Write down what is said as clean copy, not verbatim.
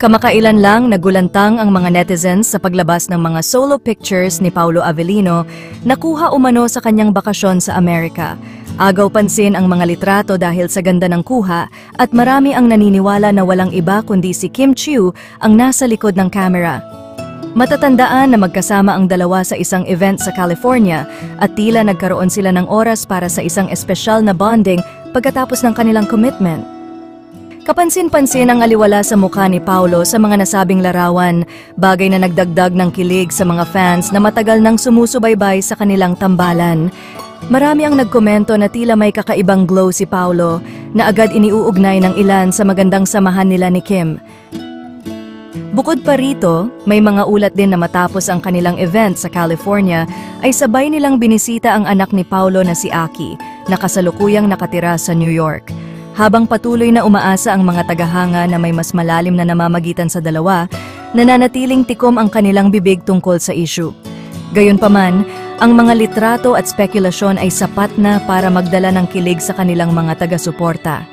Kamakailan lang nagulantang ang mga netizens sa paglabas ng mga solo pictures ni Paulo Avellino na kuha umano sa kanyang bakasyon sa Amerika. Agaw pansin ang mga litrato dahil sa ganda ng kuha at marami ang naniniwala na walang iba kundi si Kim Chiu ang nasa likod ng camera. Matatandaan na magkasama ang dalawa sa isang event sa California at tila nagkaroon sila ng oras para sa isang espesyal na bonding pagkatapos ng kanilang commitment. Kapansin-pansin ang aliwala sa mukha ni Paulo sa mga nasabing larawan, bagay na nagdagdag ng kilig sa mga fans na matagal nang sumusubaybay sa kanilang tambalan. Marami ang nagkomento na tila may kakaibang glow si Paulo na agad iniuugnay ng ilan sa magandang samahan nila ni Kim. Bukod pa rito, may mga ulat din na matapos ang kanilang event sa California ay sabay nilang binisita ang anak ni Paulo na si Aki, na kasalukuyang nakatira sa New York. Habang patuloy na umaasa ang mga tagahanga na may mas malalim na namamagitan sa dalawa, nananatiling tikom ang kanilang bibig tungkol sa issue. Gayunpaman, ang mga litrato at spekulasyon ay sapat na para magdala ng kilig sa kanilang mga taga-suporta.